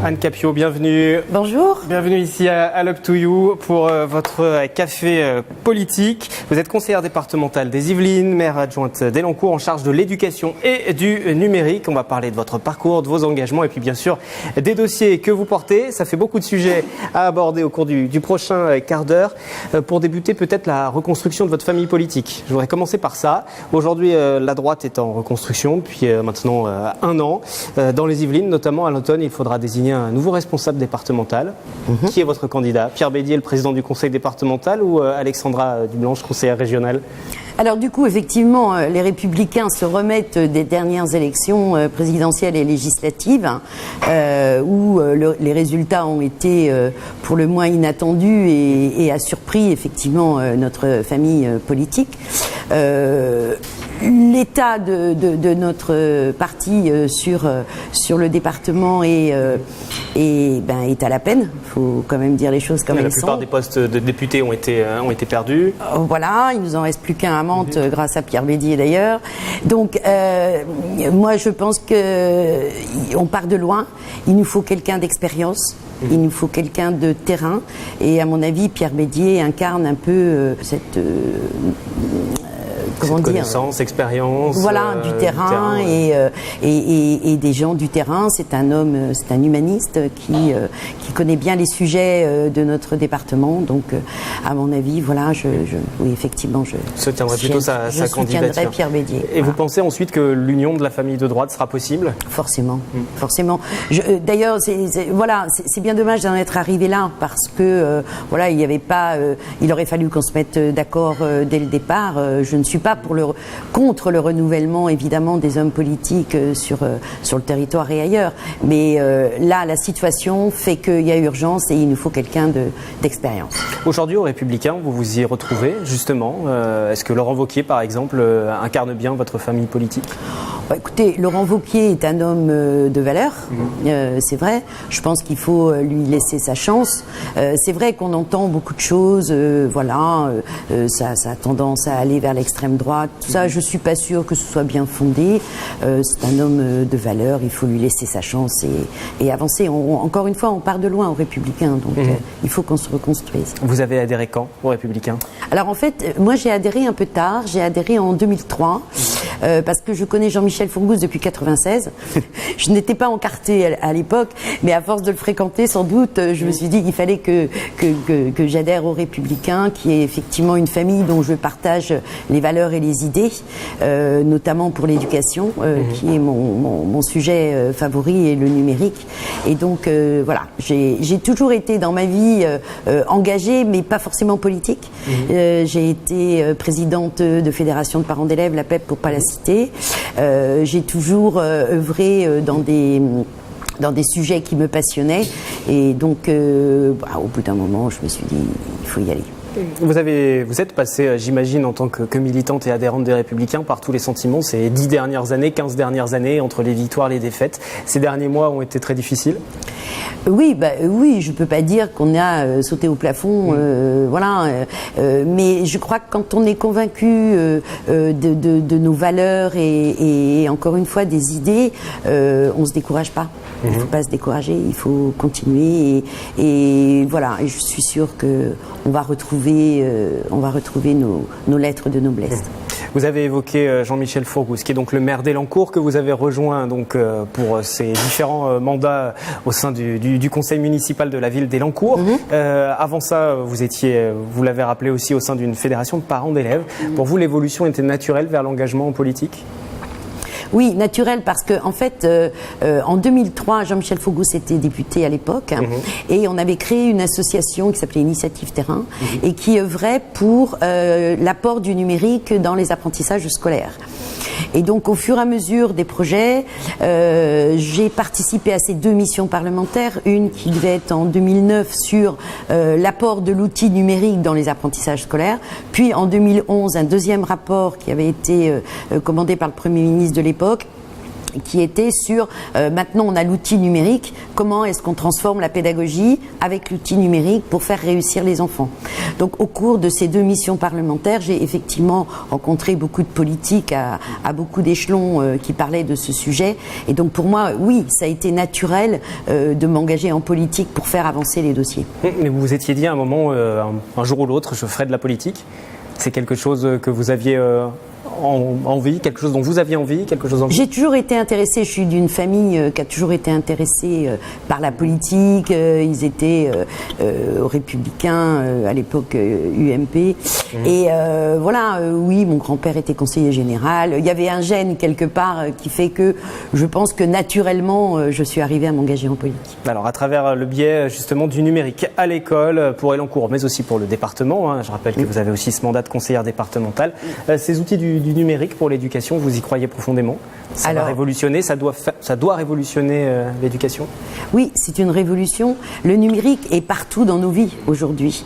Anne Capio, bienvenue. Bonjour. Bienvenue ici à Up to You pour votre café politique. Vous êtes conseillère départementale des Yvelines, maire adjointe d'Elancourt en charge de l'éducation et du numérique. On va parler de votre parcours, de vos engagements et puis bien sûr des dossiers que vous portez. Ça fait beaucoup de sujets à aborder au cours du prochain quart d'heure. Pour débuter peut-être la reconstruction de votre famille politique. Je voudrais commencer par ça. Aujourd'hui, la droite est en reconstruction depuis maintenant un an. Dans les Yvelines, notamment à l'automne, il faudra désigner un nouveau responsable départemental. Qui est votre candidat? Pierre Bédier, le président du conseil départemental, ou Alexandra Dublanche, conseillère régionale? Alors du coup, effectivement, les Républicains se remettent des dernières élections présidentielles et législatives où les résultats ont été pour le moins inattendus et a surpris effectivement notre famille politique. L'état de notre parti sur le département est à la peine. Il faut quand même dire les choses comme elles sont. La plupart des postes de députés ont été perdus. Voilà, il nous en reste plus qu'un à Mantes, grâce à Pierre Bédier d'ailleurs. Donc, moi je pense qu'on part de loin. Il nous faut quelqu'un d'expérience. Il nous faut quelqu'un de terrain. Et à mon avis, Pierre Bédier incarne un peu cette connaissance, expérience. Voilà, du terrain. Et des gens du terrain. C'est un homme, c'est un humaniste qui connaît bien les sujets de notre département. Donc, à mon avis, voilà, oui, effectivement, je soutiendrai plutôt sa candidature. Pierre Bédier. Et voilà. Vous pensez ensuite que l'union de la famille de droite sera possible? Forcément, forcément. D'ailleurs, c'est bien dommage d'en être arrivé là parce que voilà, il n'y avait pas. Il aurait fallu qu'on se mette d'accord dès le départ. Je ne suis pas contre le renouvellement évidemment des hommes politiques sur le territoire et ailleurs, mais là la situation fait qu'il y a urgence et il nous faut quelqu'un d'expérience. Aujourd'hui aux Républicains, vous vous y retrouvez justement. Est-ce que Laurent Wauquiez par exemple incarne bien votre famille politique? Écoutez, Laurent Wauquiez est un homme de valeur, c'est vrai. Je pense qu'il faut lui laisser sa chance. C'est vrai qu'on entend beaucoup de choses, ça a tendance à aller vers l'extrême droite, tout ça. Je suis pas sûre que ce soit bien fondé. C'est un homme de valeur, il faut lui laisser sa chance et avancer. Encore une fois, on part de loin aux Républicains, donc il faut qu'on se reconstruise. Vous avez adhéré quand aux Républicains? Alors en fait, moi j'ai adhéré un peu tard, j'ai adhéré en 2003, parce que je connais Jean-Michel Fourgousse depuis 96. Je n'étais pas encartée à l'époque, mais à force de le fréquenter, sans doute, je me suis dit qu'il fallait que j'adhère aux Républicains, qui est effectivement une famille dont je partage les valeurs et les idées, notamment pour l'éducation, qui est mon sujet favori, et le numérique. Et donc voilà, j'ai toujours été dans ma vie engagée, mais pas forcément politique. J'ai été présidente de fédération de parents d'élèves, la PEP pour pas la citer. J'ai toujours œuvré dans des sujets qui me passionnaient, et donc au bout d'un moment je me suis dit il faut y aller. Vous êtes passée, j'imagine, en tant que militante et adhérente des Républicains, par tous les sentiments ces 10 dernières années, 15 dernières années, entre les victoires et les défaites. Ces derniers mois ont été très difficiles? Oui, je peux pas dire qu'on a sauté au plafond, mais je crois que quand on est convaincu de nos valeurs et encore une fois des idées, on se décourage pas. Il ne faut pas se décourager, il faut continuer et voilà. Et je suis sûre que on va retrouver nos lettres de noblesse. Vous avez évoqué Jean-Michel Fourgousse, qui est donc le maire d'Elancourt, que vous avez rejoint donc pour ses différents mandats au sein du conseil municipal de la ville d'Elancourt. Avant ça, vous l'avez rappelé aussi, au sein d'une fédération de parents d'élèves. Pour vous, l'évolution était naturelle vers l'engagement en politique? Oui, naturel, parce que en fait, en 2003, Jean-Michel Fourgousse était député à l'époque, et on avait créé une association qui s'appelait Initiative Terrain, et qui œuvrait pour l'apport du numérique dans les apprentissages scolaires. Et donc, au fur et à mesure des projets, j'ai participé à ces 2 missions parlementaires, une qui devait être en 2009 sur l'apport de l'outil numérique dans les apprentissages scolaires, puis en 2011 un deuxième rapport qui avait été commandé par le Premier ministre de l'époque, qui était sur maintenant on a l'outil numérique, comment est-ce qu'on transforme la pédagogie avec l'outil numérique pour faire réussir les enfants. Donc au cours de ces 2 missions parlementaires, j'ai effectivement rencontré beaucoup de politiques à beaucoup d'échelons qui parlaient de ce sujet. Et donc pour moi, oui, ça a été naturel de m'engager en politique pour faire avancer les dossiers. Mais vous vous étiez dit à un moment, un jour ou l'autre, je ferai de la politique. C'est quelque chose que vous aviez envie, quelque chose dont vous aviez envie, quelque chose J'ai toujours été intéressée, je suis d'une famille qui a toujours été intéressée par la politique, ils étaient républicains à l'époque UMP, et voilà, oui, mon grand-père était conseiller général, il y avait un gène quelque part qui fait que je pense que naturellement je suis arrivée à m'engager en politique. Alors à travers le biais justement du numérique à l'école, pour Elancourt, mais aussi pour le département, hein, je rappelle que vous avez aussi ce mandat de conseillère départementale, ces outils du numérique pour l'éducation, vous y croyez profondément? Ça va révolutionner, ça doit révolutionner l'éducation? Oui, c'est une révolution. Le numérique est partout dans nos vies aujourd'hui.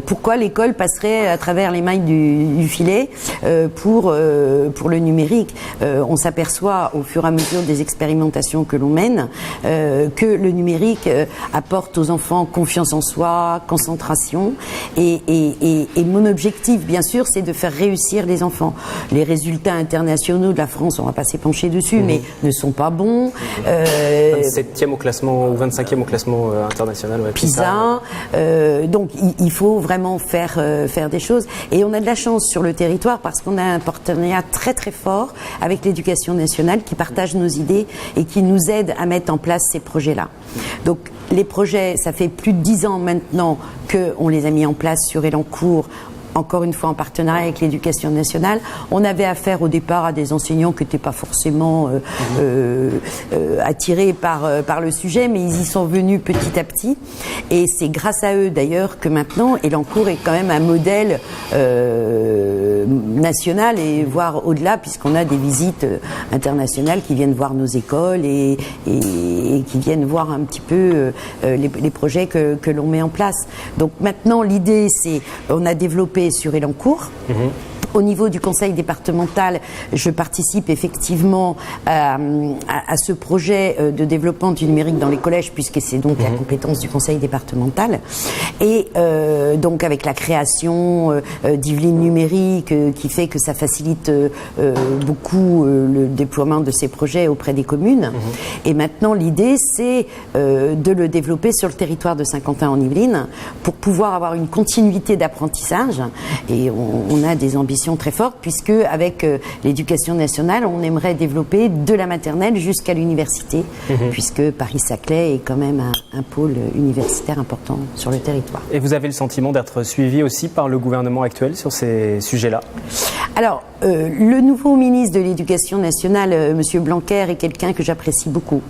Pourquoi l'école passerait à travers les mailles du filet pour le numérique? On s'aperçoit au fur et à mesure des expérimentations que l'on mène que le numérique apporte aux enfants confiance en soi, concentration, et mon objectif, bien sûr, c'est de faire réussir les enfants. Les résultats internationaux de la France, on va pas s'épancher dessus, mais ne sont pas bons. 27e au classement, ou 25e au classement international. Ouais, PISA. Donc il faut vraiment faire des choses. Et on a de la chance sur le territoire parce qu'on a un partenariat très très fort avec l'Éducation nationale qui partage nos idées et qui nous aide à mettre en place ces projets-là. Donc les projets, ça fait plus de 10 ans maintenant qu'on les a mis en place sur Elancourt, encore une fois en partenariat avec l'Éducation nationale. On avait affaire au départ à des enseignants qui n'étaient pas forcément attirés par le sujet, mais ils y sont venus petit à petit. Et c'est grâce à eux d'ailleurs que maintenant Elancourt est quand même un modèle national et voire au-delà, puisqu'on a des visites internationales qui viennent voir nos écoles et qui viennent voir un petit peu les projets que l'on met en place. Donc maintenant l'idée c'est, on a développé sur Elancourt. Au niveau du conseil départemental, je participe effectivement à ce projet de développement du numérique dans les collèges, puisque c'est donc la compétence du conseil départemental. Et donc avec la création d'Yvelines numérique, qui fait que ça facilite beaucoup le déploiement de ces projets auprès des communes. Et maintenant, l'idée, c'est de le développer sur le territoire de Saint-Quentin en Yvelines pour pouvoir avoir une continuité d'apprentissage. Et on a des ambitions très forte, puisque avec l'Éducation nationale, on aimerait développer de la maternelle jusqu'à l'université, puisque Paris-Saclay est quand même un pôle universitaire important sur le territoire. Et vous avez le sentiment d'être suivi aussi par le gouvernement actuel sur ces sujets-là? Alors, le nouveau ministre de l'Éducation nationale, M. Blanquer, est quelqu'un que j'apprécie beaucoup.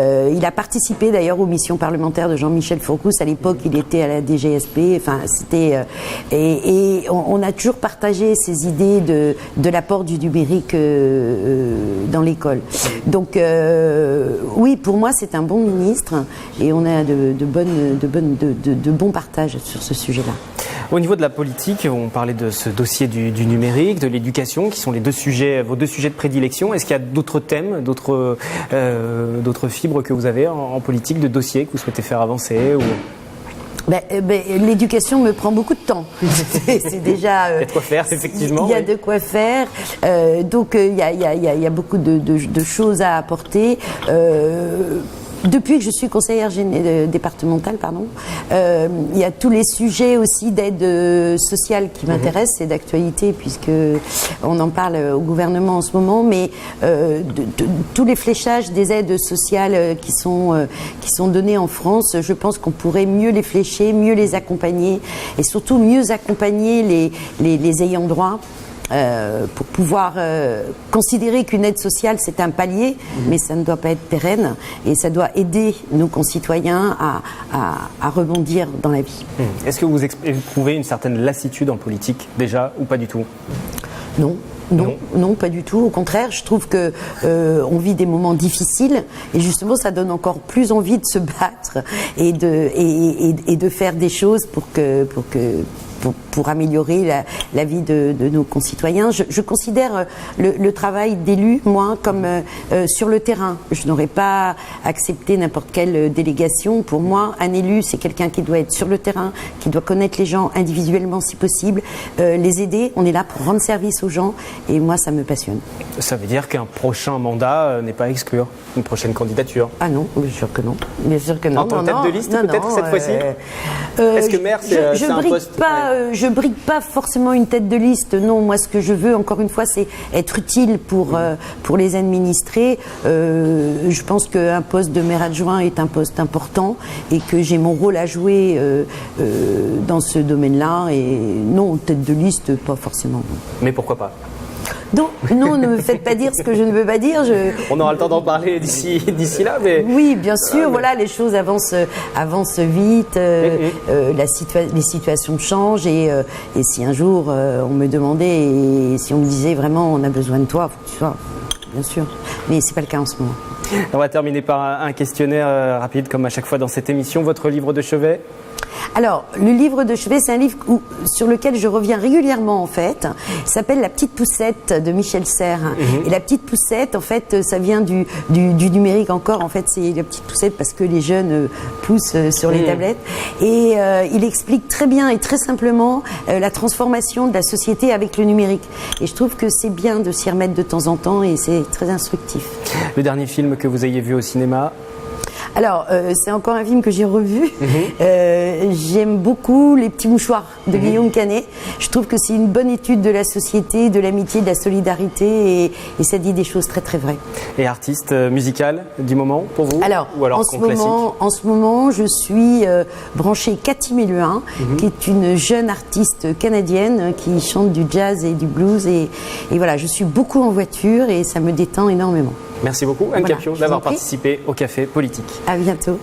Il a participé d'ailleurs aux missions parlementaires de Jean-Michel Fourgousse. À l'époque, il était à la DGSP. Enfin, c'était et on a toujours partagé ces idées de l'apport du numérique dans l'école. Donc, oui, pour moi, c'est un bon ministre et on a de bons partages sur ce sujet-là. Au niveau de la politique, on parlait de ce dossier du numérique, de l'éducation, qui sont les vos deux sujets de prédilection. Est-ce qu'il y a d'autres thèmes, d'autres fibres que vous avez en politique, de dossiers que vous souhaitez faire avancer ou... L'éducation me prend beaucoup de temps. C'est déjà. Il y a de quoi faire, effectivement. Il y a de quoi faire. Donc il y a beaucoup de choses à apporter. Depuis que je suis conseillère départementale, il y a tous les sujets aussi d'aide sociale qui m'intéressent, c'est d'actualité puisque on en parle au gouvernement en ce moment, mais tous les fléchages des aides sociales qui sont données en France, je pense qu'on pourrait mieux les flécher, mieux les accompagner et surtout mieux accompagner les ayants droit. Pour pouvoir considérer qu'une aide sociale c'est un palier, mais ça ne doit pas être pérenne et ça doit aider nos concitoyens à rebondir dans la vie. Est-ce que vous éprouvez une certaine lassitude en politique déjà ou pas du tout? Non, pas du tout. Au contraire, je trouve que on vit des moments difficiles et justement, ça donne encore plus envie de se battre et de faire des choses pour que pour améliorer la vie de nos concitoyens. Je considère le travail d'élu, moi, comme sur le terrain. Je n'aurais pas accepté n'importe quelle délégation. Pour moi, un élu, c'est quelqu'un qui doit être sur le terrain, qui doit connaître les gens individuellement si possible, les aider. On est là pour rendre service aux gens et moi, ça me passionne. Ça veut dire qu'un prochain mandat n'est pas à exclure, une prochaine candidature? Ah non, bien sûr que non. Bien sûr que non. En tant que tête de liste, peut-être cette fois-ci? Est-ce que maire, c'est un poste? Je brigue pas forcément une tête de liste. Non, moi, ce que je veux, encore une fois, c'est être utile pour les administrés. Je pense qu'un poste de maire adjoint est un poste important et que j'ai mon rôle à jouer dans ce domaine-là. Et non, tête de liste, pas forcément. Mais pourquoi pas? Non, ne me faites pas dire ce que je ne veux pas dire. On aura le temps d'en parler d'ici là, mais... Oui, bien sûr, voilà, les choses avancent vite, les situations changent et si un jour on me demandait et si on me disait vraiment on a besoin de toi, faut que tu sois, bien sûr, mais c'est pas le cas en ce moment. On va terminer par un questionnaire rapide comme à chaque fois dans cette émission. Votre livre de chevet? Alors, le livre de chevet, c'est un livre sur lequel je reviens régulièrement, en fait. Il s'appelle La Petite Poussette de Michel Serres. Et La Petite Poussette, en fait, ça vient du numérique encore. En fait, c'est La Petite Poussette parce que les jeunes poussent sur les tablettes. Et il explique très bien et très simplement la transformation de la société avec le numérique. Et je trouve que c'est bien de s'y remettre de temps en temps et c'est très instructif. Le dernier film que vous ayez vu au cinéma? Alors, c'est encore un film que j'ai revu. J'aime beaucoup Les Petits Mouchoirs de Guillaume Canet. Je trouve que c'est une bonne étude de la société, de l'amitié, de la solidarité et ça dit des choses très très vraies. Et artiste musical du moment pour vous? Alors, ou alors en ce moment, je suis branchée Cathy Melluin, qui est une jeune artiste canadienne qui chante du jazz et du blues. Et voilà, je suis beaucoup en voiture et ça me détend énormément. Merci beaucoup, Anne Capion, d'avoir participé au Café Politique. À bientôt.